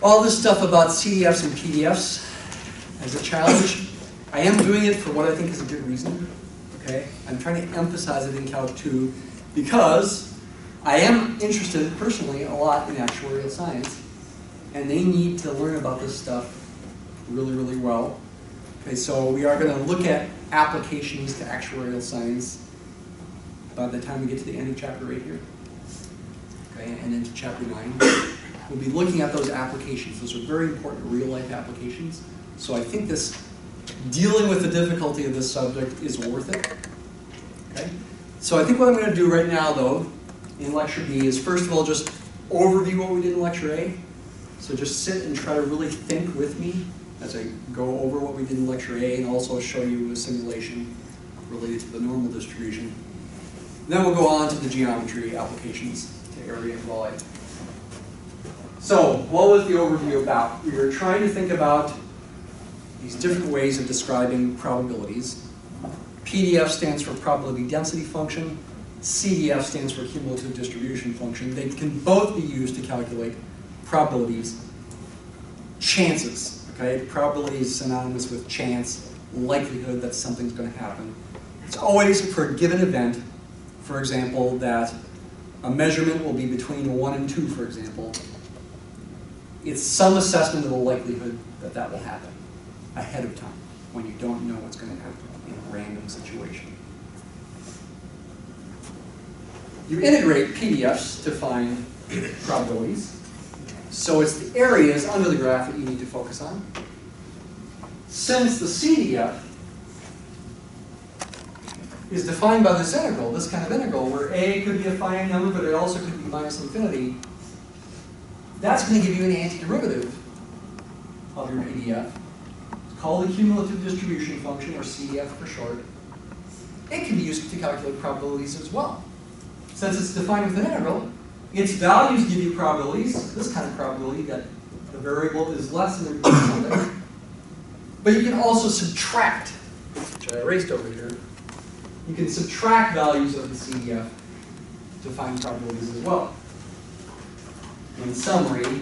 all this stuff about CDFs and PDFs as a challenge. I am doing it for what I think is a good reason. Okay? I'm trying to emphasize it in Calc 2 because I am interested personally a lot in actuarial science, and they need to learn about this stuff really, really well. Okay, so we are going to look at applications to actuarial science by the time we get to the end of chapter 8 here. Okay, and into chapter 9. We'll be looking at those applications. Those are very important real-life applications. So I think dealing with the difficulty of this subject is worth it. Okay? So I think what I'm going to do right now, though, in lecture B is first of all just overview what we did in lecture A. So just sit and try to really think with me as I go over what we did in lecture A, and also show you a simulation related to the normal distribution. Then we'll go on to the geometry applications to area and volume. So what was the overview about? We were trying to think about these different ways of describing probabilities. PDF stands for probability density function. CDF stands for cumulative distribution function. They can both be used to calculate probabilities, chances. Okay? Probability is synonymous with chance, likelihood that something's going to happen. It's always for a given event. For example, that a measurement will be between 1 and 2, for example. It's some assessment of the likelihood that that will happen ahead of time when you don't know what's going to happen in a random situation. You integrate PDFs to find probabilities. So it's the areas under the graph that you need to focus on. Since the CDF is defined by this integral, this kind of integral, where a could be a finite number, but it also could be minus infinity, that's going to give you an antiderivative of your PDF. It's called the cumulative distribution function, or CDF for short. It can be used to calculate probabilities as well. Since it's defined with an integral, its values give you probabilities, this kind of probability that the variable is less than or equal to something. But you can also subtract, which I erased over here. You can subtract values of the CDF to find probabilities as well. In summary,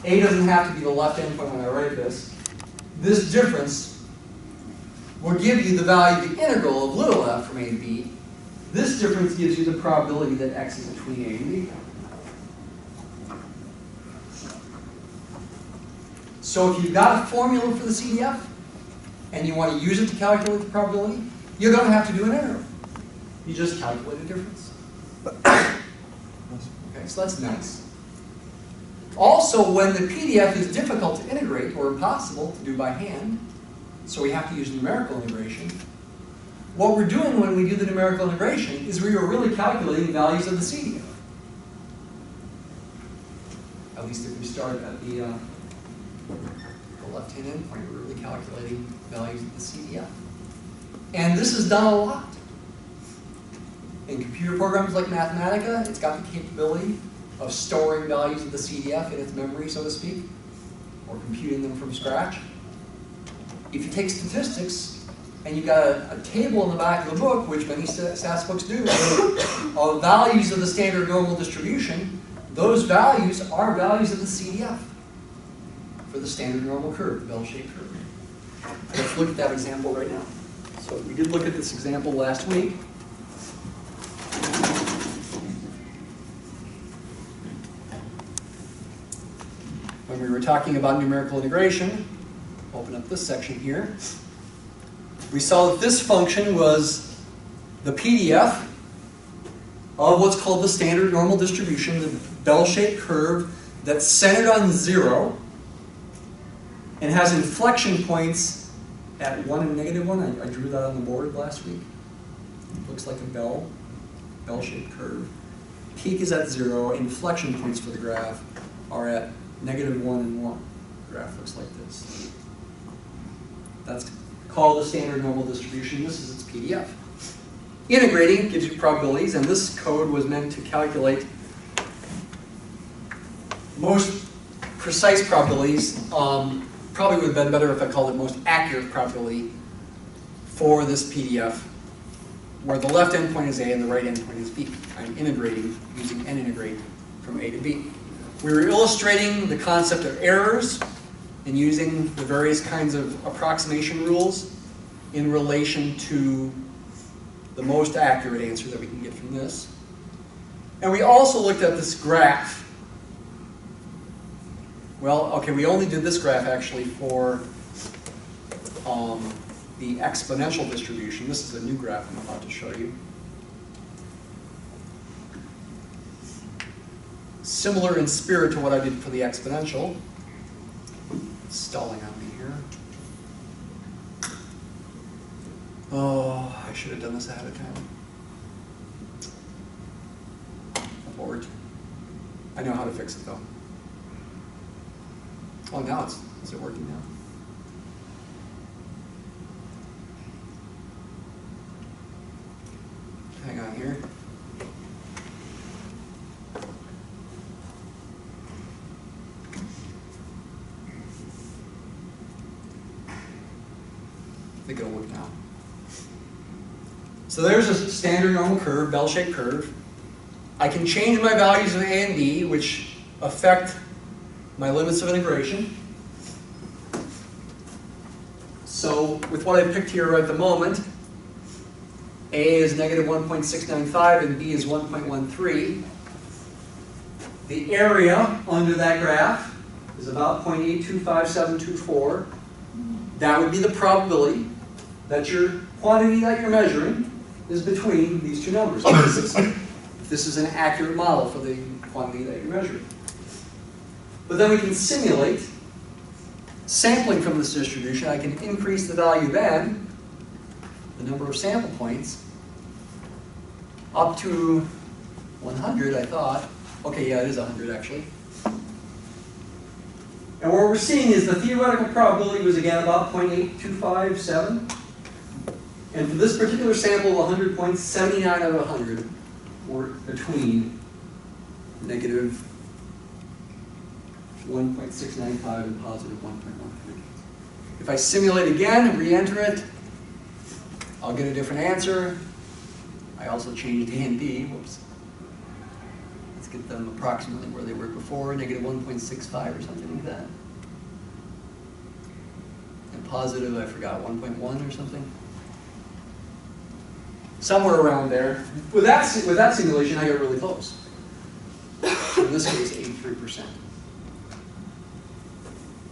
A doesn't have to be the left endpoint when I write this. This difference will give you the value of the integral of little f from A to B. This difference gives you the probability that x is between A and B. So if you've got a formula for the CDF and you want to use it to calculate the probability, you don't have to do an integral. You just calculate the difference. Okay, so that's nice. Also, when the PDF is difficult to integrate or impossible to do by hand, so we have to use numerical integration, what we're doing when we do the numerical integration is we are really calculating values of the CDF. At least if we start at the left-hand endpoint, we're really calculating values of the CDF. And this is done a lot. In computer programs like Mathematica, it's got the capability of storing values of the CDF in its memory, so to speak, or computing them from scratch. If you take statistics and you've got a table in the back of the book, which many SAS books do, of values of the standard normal distribution, those values are values of the CDF for the standard normal curve, the bell-shaped curve. Let's look at that example right now. So we did look at this example last week. When we were talking about numerical integration, open up this section here. We saw that this function was the PDF of what's called the standard normal distribution, the bell-shaped curve that's centered on 0 and has inflection points at 1 and -1. I drew that on the board last week. It looks like a bell-shaped curve. Peak is at 0. Inflection points for the graph are at -1 and 1. The graph looks like this. That's called the standard normal distribution. This is its PDF. Integrating gives you probabilities, and this code was meant to calculate most precise probabilities. Probably would have been better if I called it most accurate probability for this PDF. where the left endpoint is A and the right endpoint is B. I'm integrating using n integrate from A to B. We were illustrating the concept of errors and using the various kinds of approximation rules in relation to the most accurate answer that we can get from this. And we also looked at this graph. Well, okay, we only did this graph actually for the exponential distribution. This is a new graph I'm about to show you. Similar in spirit to what I did for the exponential. It's stalling on me here. Oh, I should have done this ahead of time. Abort. I know how to fix it though. Oh, now is it working now? Hang on here. I think it'll work now. So there's a standard normal curve, bell-shaped curve. I can change my values of A and B, which affect my limits of integration. So with what I picked here at the moment, A is negative 1.695 and B is 1.13. The area under that graph is about 0.825724. That would be the probability that your quantity that you're measuring is between these two numbers. This is an accurate model for the quantity that you're measuring. But then we can simulate sampling from this distribution. I can increase the value then, the number of sample points, up to 100, I thought. Okay, yeah, it is 100 actually. And what we're seeing is the theoretical probability was again about 0.8257. And for this particular sample of 100 points, 79 out of 100 were between negative 1.695 and positive 1.13. If I simulate again and re-enter it, I'll get a different answer. I also changed A and B. Whoops. Let's get them approximately where they were before, negative 1.65 or something like that. And positive, I forgot, 1.1 or something. Somewhere around there. With that simulation, I got really close. In this case, 83%.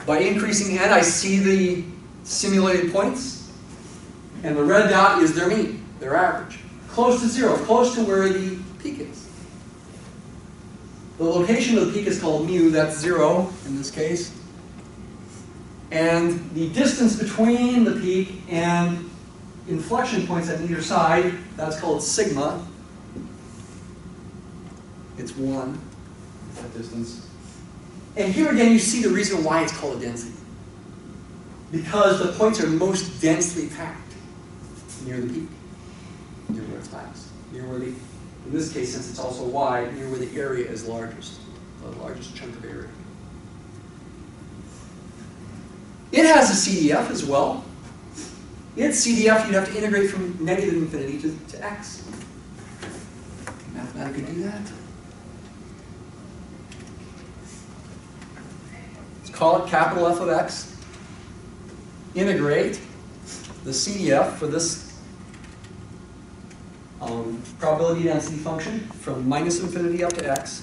By increasing n, I see the simulated points, and the red dot is their mean, their average. Close to zero, close to where the peak is. The location of the peak is called mu, that's zero in this case. And the distance between the peak and inflection points at either side, that's called sigma. It's 1, that distance. And here again, you see the reason why it's called a density. Because the points are most densely packed near the peak, near where it's highest, near where the, in this case, since it's also wide, near where the area is largest, the largest chunk of area. It has a CDF as well. Its CDF, you'd have to integrate from negative infinity to x. Can Mathematica do that? Call it capital F of x, integrate the CDF for this probability density function from minus infinity up to x,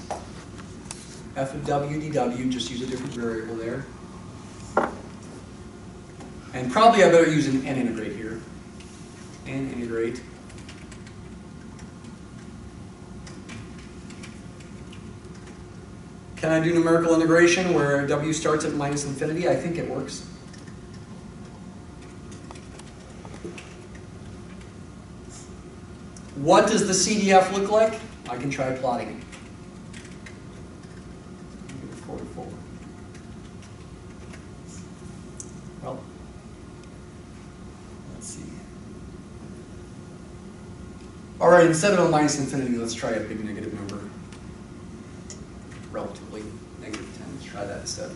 f of w dw, just use a different variable there. And probably I better use an n integrate here. N integrate. Can I do numerical integration where w starts at minus infinity? I think it works. What does the CDF look like? I can try plotting it. Forward. Well, let's see. All right, instead of a minus infinity, let's try a big negative number. Relatively negative 10. Let's try that instead.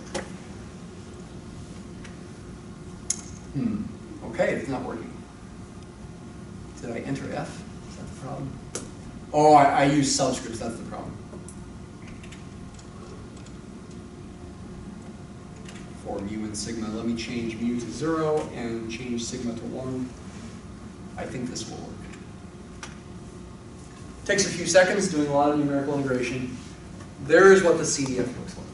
Okay, it's not working. Did I enter F? problem? Oh, I use subscripts, that's the problem. For mu and sigma, let me change mu to 0 and change sigma to 1. I think this will work. Takes a few seconds, doing a lot of numerical integration. There's what the CDF looks like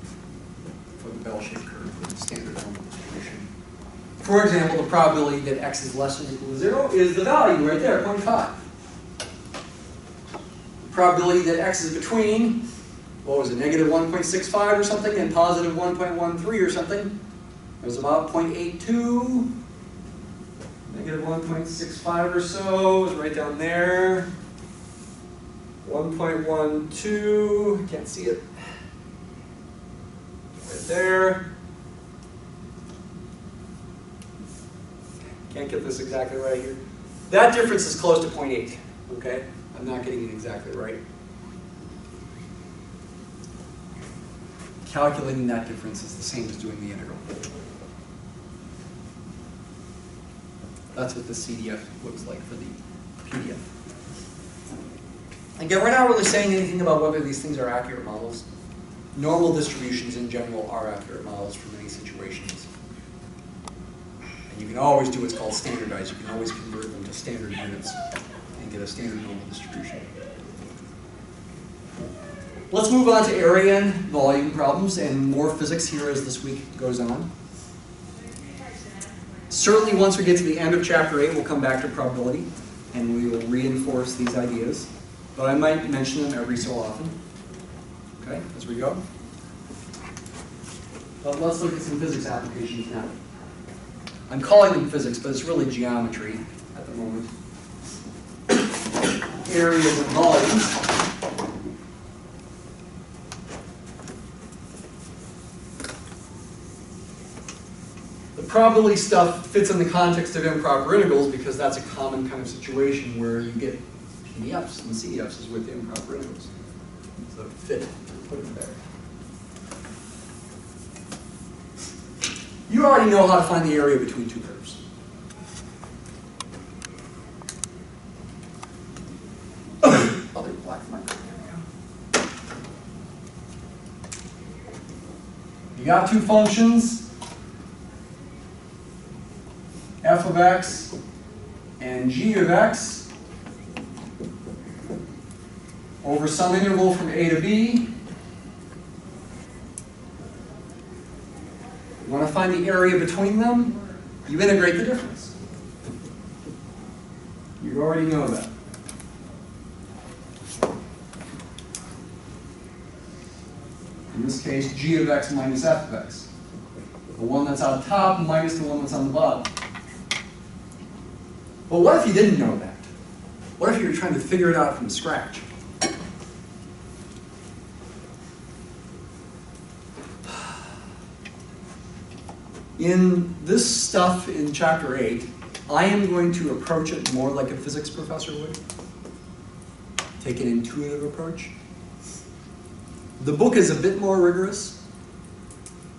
for the bell-shaped curve with the standard element distribution. For example, the probability that x is less than or equal to 0 is the value right there, 0.5. The probability that x is between, what was it, negative 1.65 or something and positive 1.13 or something. It was about 0.82. Negative 1.65 or so is right down there. 1.12, can't see it. Right there. Can't get this exactly right here. That difference is close to 0.8, okay? I'm not getting it exactly right. Calculating that difference is the same as doing the integral. That's what the CDF looks like for the PDF. Again, we're not really saying anything about whether these things are accurate models. Normal distributions in general are accurate models for many situations. And you can always do what's called standardized. You can always convert them to standard units and get a standard normal distribution. Let's move on to area and volume problems and more physics here as this week goes on. Certainly once we get to the end of chapter 8, we'll come back to probability and we will reinforce these ideas. But I might mention them every so often, okay, as we go. But let's look at some physics applications now. I'm calling them physics, but it's really geometry at the moment. Areas and volumes. The probability stuff fits in the context of improper integrals because that's a common kind of situation where you get PDFs and CDFs is with improper integrals. So fit, put it there. You already know how to find the area between two curves. Other black marker. You got two functions, f of x and g of x. Over some interval from a to b. You want to find the area between them, you integrate the difference. You already know that. In this case, g of x minus f of x. The one that's on top minus the one that's on the bottom. But what if you didn't know that? What if you were trying to figure it out from scratch? In this stuff in chapter 8, I am going to approach it more like a physics professor would. Take an intuitive approach. The book is a bit more rigorous.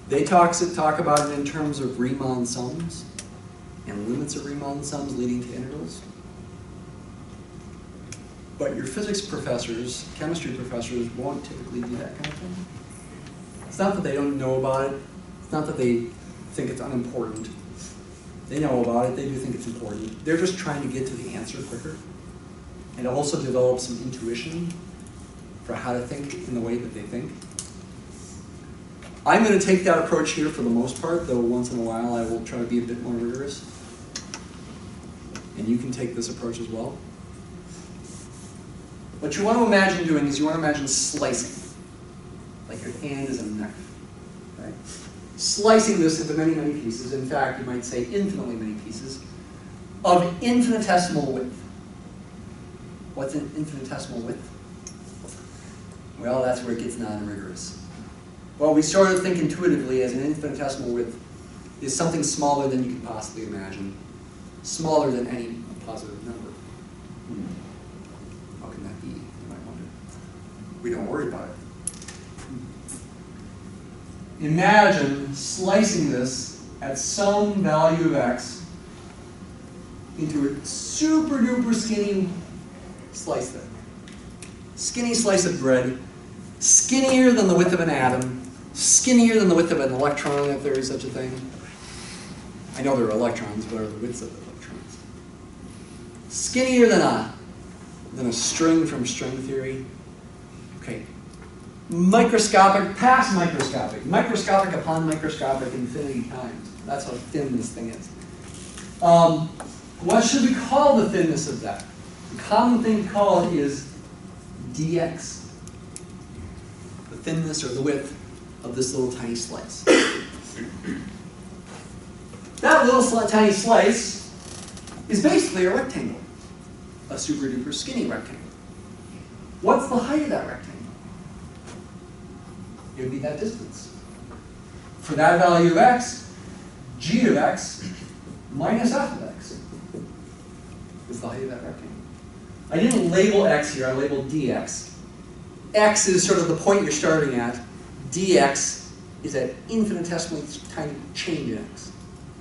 They talk about it in terms of Riemann sums and limits of Riemann sums leading to integrals. But your physics professors, chemistry professors, won't typically do that kind of thing. It's not that they don't know about it. It's not that they think it's unimportant. They know about it, they do think it's important. They're just trying to get to the answer quicker and also develop some intuition for how to think in the way that they think. I'm going to take that approach here for the most part, though once in a while I will try to be a bit more rigorous. And you can take this approach as well. What you want to imagine doing is you want to imagine slicing, like your hand is a knife, right? Slicing this into many, many pieces. In fact, you might say infinitely many pieces of infinitesimal width. What's an infinitesimal width? Well, that's where it gets non-rigorous. Well, we sort of think intuitively as an infinitesimal width is something smaller than you can possibly imagine, smaller than any positive number. How can that be, you might wonder. We don't worry about it. Imagine slicing this at some value of x into a super duper skinny slice there. Skinny slice of bread, skinnier than the width of an atom, skinnier than the width of an electron, if there is such a thing. I know there are electrons, but are the widths of the electrons? Skinnier than a string from string theory. Okay. Microscopic, past microscopic, microscopic upon microscopic infinity times. That's how thin this thing is. What should we call the thinness of that? The common thing to call it is dx, the thinness or the width of this little tiny slice. That little tiny slice is basically a rectangle, a super duper skinny rectangle. What's the height of that rectangle? It would be that distance. For that value of x, g of x minus f of x is the height of that rectangle. I didn't label x here, I labeled dx. X is sort of the point you're starting at. Dx is that infinitesimally tiny change in x,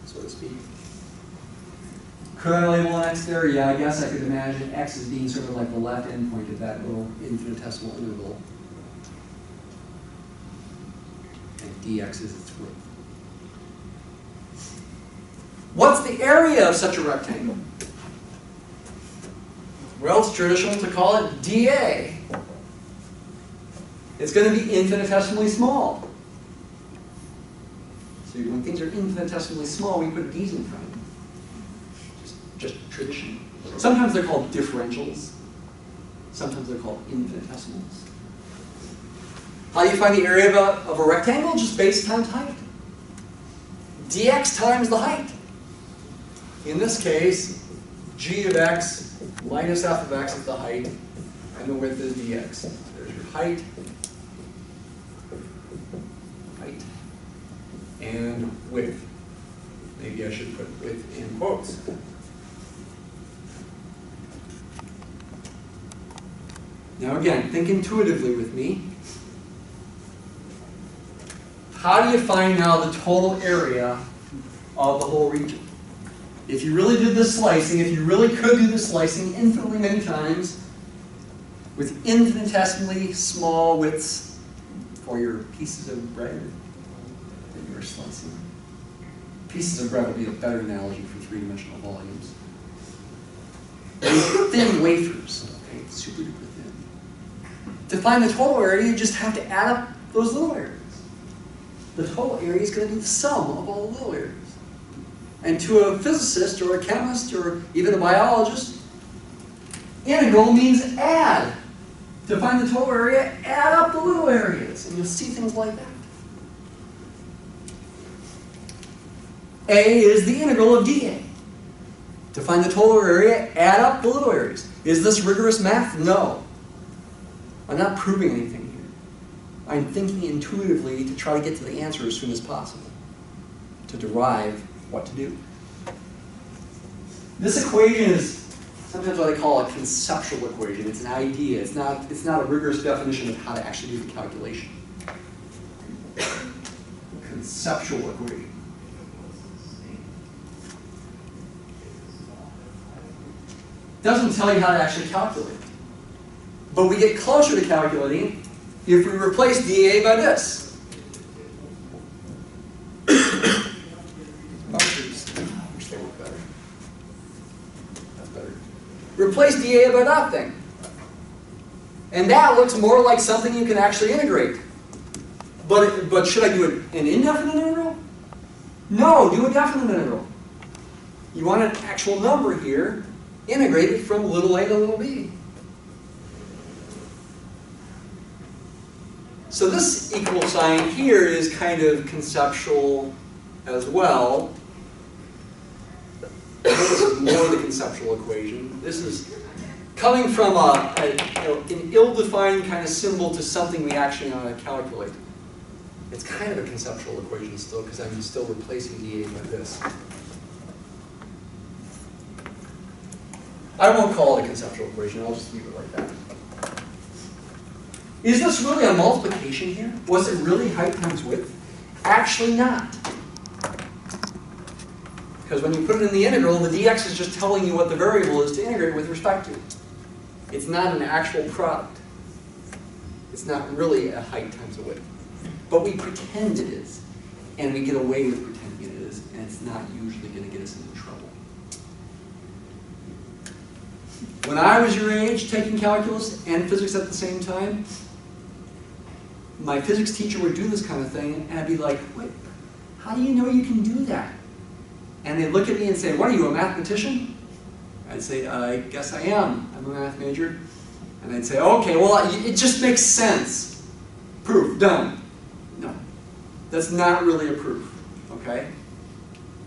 so to speak. Could I label an x there? Yeah, I guess I could imagine x as being sort of like the left endpoint of that little infinitesimal interval. And dx is its width. What's the area of such a rectangle? Well, it's traditional to call it dA. It's going to be infinitesimally small. So when things are infinitesimally small, we put d's in front of them. Just tradition. Sometimes they're called differentials. Sometimes they're called infinitesimals. How do you find the area of a rectangle? Just base times height. dx times the height. In this case, g of x minus f of x is the height, and the width is dx. There's your height, and width. Maybe I should put width in quotes. Now again, think intuitively with me. How do you find now the total area of the whole region? If you really did this slicing, if you really could do the slicing infinitely many times with infinitesimally small widths for your pieces of bread that you are slicing. Pieces of bread would be a better analogy for three-dimensional volumes. Thin wafers, okay, super duper thin. To find the total area, you just have to add up those little areas. The total area is going to be the sum of all the little areas. And to a physicist or a chemist or even a biologist, integral means add. To find the total area, add up the little areas, and you'll see things like that. A is the integral of dA. To find the total area, add up the little areas. Is this rigorous math? No. I'm not proving anything here. I'm thinking intuitively to try to get to the answer as soon as possible, to derive what to do. This equation is sometimes what I call a conceptual equation. It's an idea. It's not a rigorous definition of how to actually do the calculation. Conceptual equation. Doesn't tell you how to actually calculate. But we get closer to calculating if we replace dA by this. Replace dA by that thing. And that looks more like something you can actually integrate. But should I do an indefinite integral? No, do a definite integral. You want an actual number here, integrated from little a to little b. So this equal sign here is kind of conceptual as well. This is more the conceptual equation. This is coming from an ill-defined kind of symbol to something we actually know how to calculate. It's kind of a conceptual equation still, because I'm still replacing dA by this. I won't call it a conceptual equation. I'll just leave it like that. Is this really a multiplication here? Was it really height times width? Actually not. Because when you put it in the integral, the dx is just telling you what the variable is to integrate with respect to. It's not an actual product. It's not really a height times a width. But we pretend it is. And we get away with pretending it is, and it's not usually going to get us into trouble. When I was your age, taking calculus and physics at the same time, my physics teacher would do this kind of thing, and I'd be like, wait, how do you know you can do that? And they'd look at me and say, what are you, a mathematician? I'd say, I guess I am. I'm a math major. And they'd say, okay, well, it just makes sense. Proof, done. No, that's not really a proof, okay?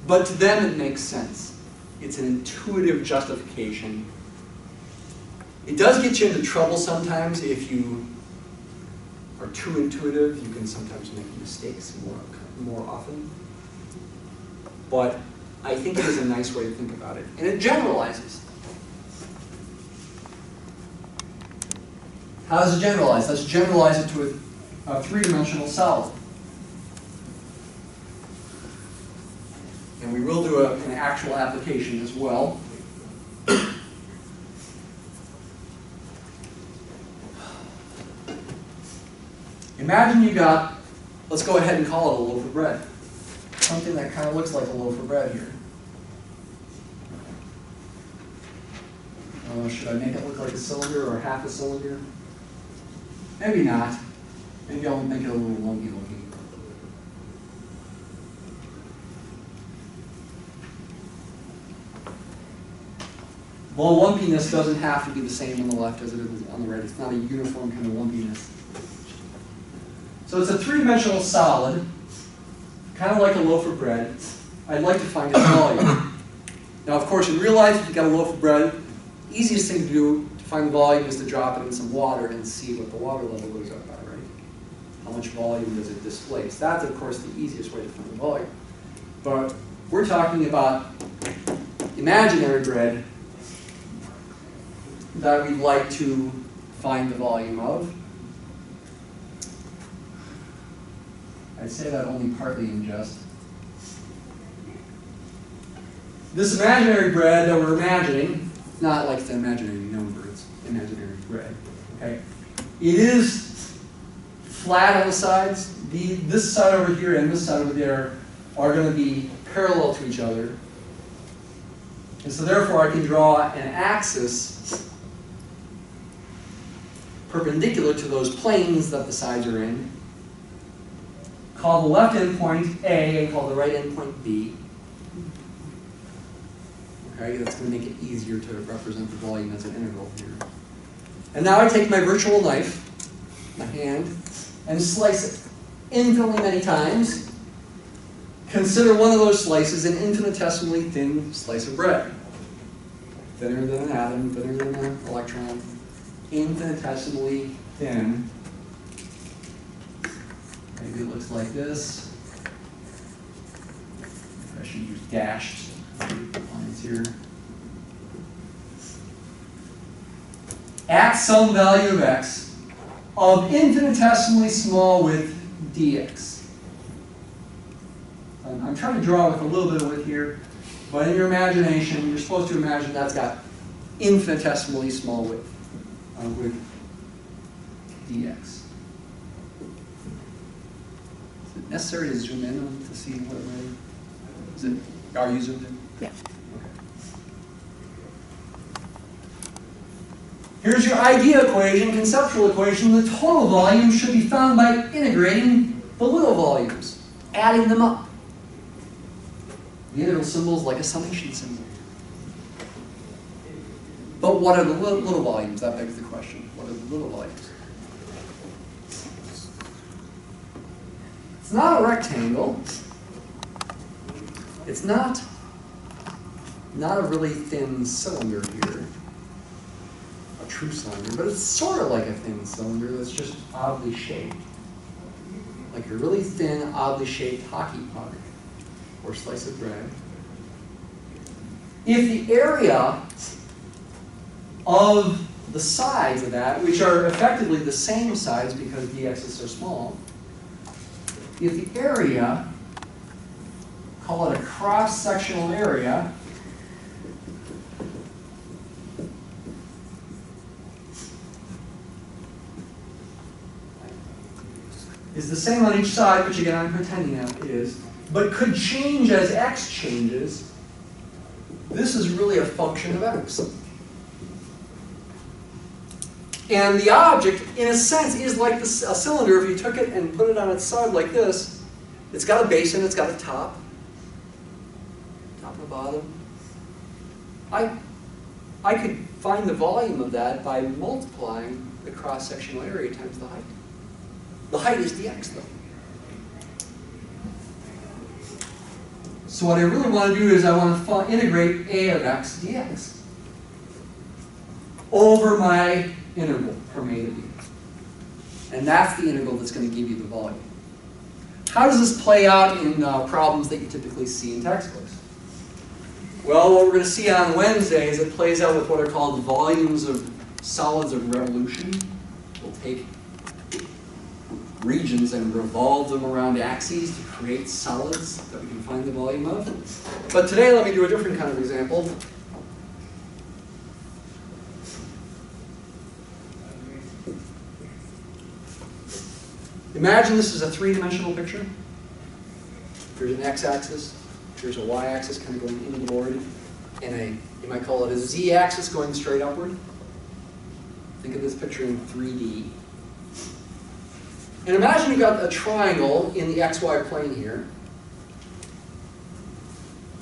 But to them, it makes sense. It's an intuitive justification. It does get you into trouble sometimes if you are too intuitive. You can sometimes make mistakes more often. But I think it is a nice way to think about it. And it generalizes. How does it generalize? Let's generalize it to a three-dimensional solid. And we will do an actual application as well. Imagine you got, let's go ahead and call it a loaf of bread. Something that kind of looks like a loaf of bread here. Should I make it look like a cylinder or half a cylinder? Maybe not. Maybe I'll make it a little lumpy looking. Well, lumpiness doesn't have to be the same on the left as it is on the right. It's not a uniform kind of lumpiness. So it's a three-dimensional solid, kind of like a loaf of bread. I'd like to find its volume. Now, of course, in real life, if you've got a loaf of bread, the easiest thing to do to find the volume is to drop it in some water and see what the water level goes up by, right? How much volume does it displace? That's, of course, the easiest way to find the volume. But we're talking about imaginary bread that we'd like to find the volume of. I say that only partly in jest. This imaginary bread that we're imagining, it's not like it's an imaginary number, it's imaginary bread. Okay? It is flat on the sides. This side over here and this side over there are going to be parallel to each other. And so therefore I can draw an axis perpendicular to those planes that the sides are in. Call the left endpoint A and call the right endpoint B. Okay, that's going to make it easier to represent the volume as an integral here. And now I take my virtual knife, my hand, and slice it infinitely many times. Consider one of those slices an infinitesimally thin slice of bread. Thinner than an atom, thinner than an electron, infinitesimally thin. Maybe it looks like this. I should use dashed lines here. At some value of x of infinitesimally small width dx. I'm trying to draw with a little bit of width here, but in your imagination, you're supposed to imagine that's got infinitesimally small width with dx. Is it necessary to zoom in to see what it is? Are you zoomed in? Yeah. Okay. Here's your idea equation, conceptual equation. The total volume should be found by integrating the little volumes, adding them up. The integral symbol is like a summation symbol. But what are the little volumes? That begs the question. What are the little volumes? It's not a rectangle. It's not a really thin cylinder here, a true cylinder, but it's sort of like a thin cylinder that's just oddly shaped. Like a really thin, oddly shaped hockey puck or slice of bread. If the area of the sides of that, which are effectively the same sides because dx is so small, if the area, call it a cross-sectional area, is the same on each side, which again I'm pretending it is, but could change as x changes, this is really a function of x. And the object, in a sense, is like a cylinder. If you took it and put it on its side like this, it's got a base and it's got a top and a bottom. I could find the volume of that by multiplying the cross-sectional area times the height. The height is dx, though. So what I really want to do is I want to integrate a of x dx over my integral from a to b. And that's the integral that's going to give you the volume. How does this play out in problems that you typically see in textbooks? Well, what we're going to see on Wednesday is it plays out with what are called volumes of solids of revolution. We'll take regions and revolve them around axes to create solids that we can find the volume of. But today, let me do a different kind of example. Imagine this is a three-dimensional picture. There's an x-axis, there's a y-axis kind of going inboard, and you might call it a z-axis going straight upward. Think of this picture in 3D. And imagine you've got a triangle in the xy plane here.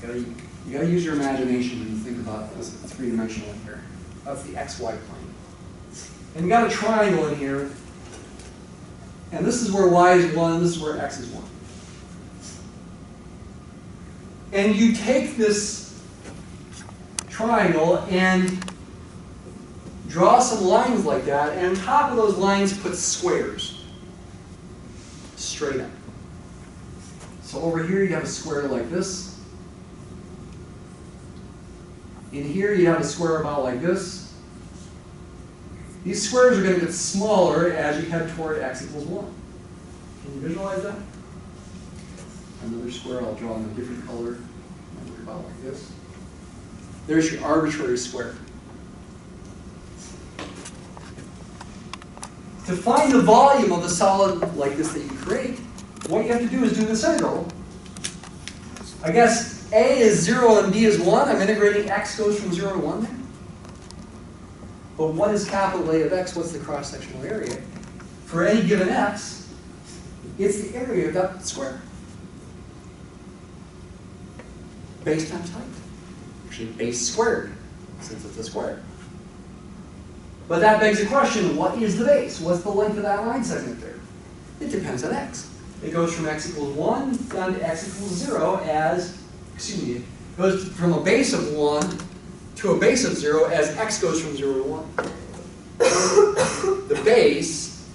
You got to use your imagination when you think about this three-dimensional here. That's the xy plane. And you got a triangle in here. And this is where y is 1, this is where x is 1. And you take this triangle and draw some lines like that, and on top of those lines put squares, straight up. So over here you have a square like this. In here you have a square about like this. These squares are going to get smaller as you head toward x equals 1. Can you visualize that? Another square I'll draw in a different color. About like this. There's your arbitrary square. To find the volume of the solid like this that you create, what you have to do is do this integral. I guess a is 0 and b is 1. I'm integrating x goes from 0 to 1 there. But what is capital A of x? What's the cross-sectional area? For any given x, it's the area of that square. Base times height. Actually, base squared, since it's a square. But that begs the question, what is the base? What's the length of that line segment there? It depends on x. It goes from x equals 1 down to x equals 0 as, it goes from a base of 1 to a base of 0 as x goes from 0 to 1. The base,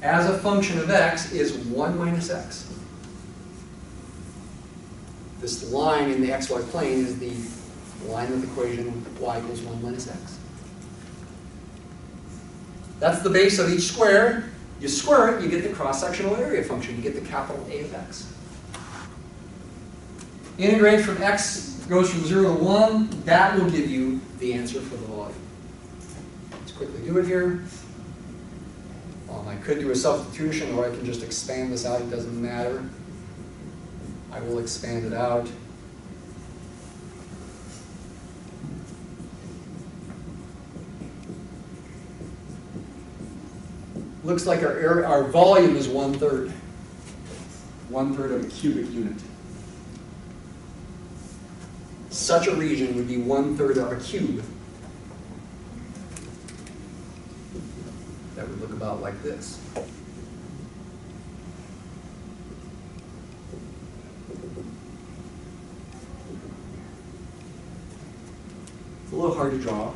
as a function of x, is 1 minus x. This line in the xy plane is the line of the equation y equals 1 minus x. That's the base of each square. You square it, you get the cross-sectional area function. You get the capital A of x. Integrate from x goes from 0 to 1. That will give you the answer for the volume. Let's quickly do it here. I could do a substitution, or I can just expand this out. It doesn't matter. I will expand it out. Looks like our volume is 1/3. 1/3 of a cubic unit. Such a region would be 1/3 of a cube. That would look about like this. It's a little hard to draw.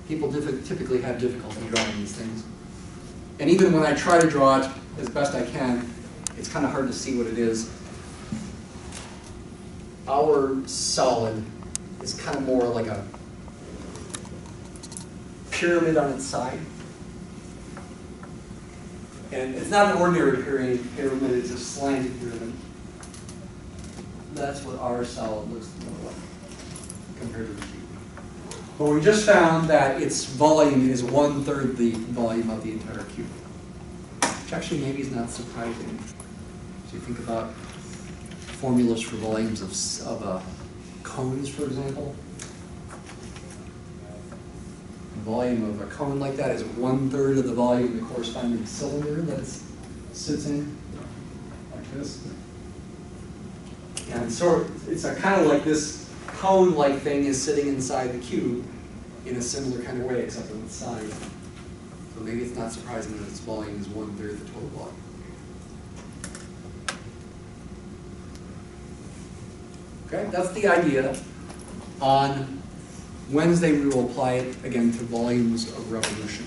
People typically have difficulty drawing these things. And even when I try to draw it as best I can, it's kind of hard to see what it is. Our solid is kind of more like a pyramid on its side. And it's not an ordinary pyramid, it's a slanted pyramid. That's what our solid looks like compared to the cube. But we just found that its volume is 1/3 the volume of the entire cube. which actually maybe is not surprising. So you think about formulas for volumes of cones, for example. The volume of a cone like that is 1/3 of the volume of the corresponding cylinder that it sits in, like this. And so it's kind of like this cone-like thing is sitting inside the cube in a similar kind of way, except on its side. So maybe it's not surprising that its volume is 1/3 the total volume. Okay, that's the idea. On Wednesday, we will apply it again to volumes of revolution.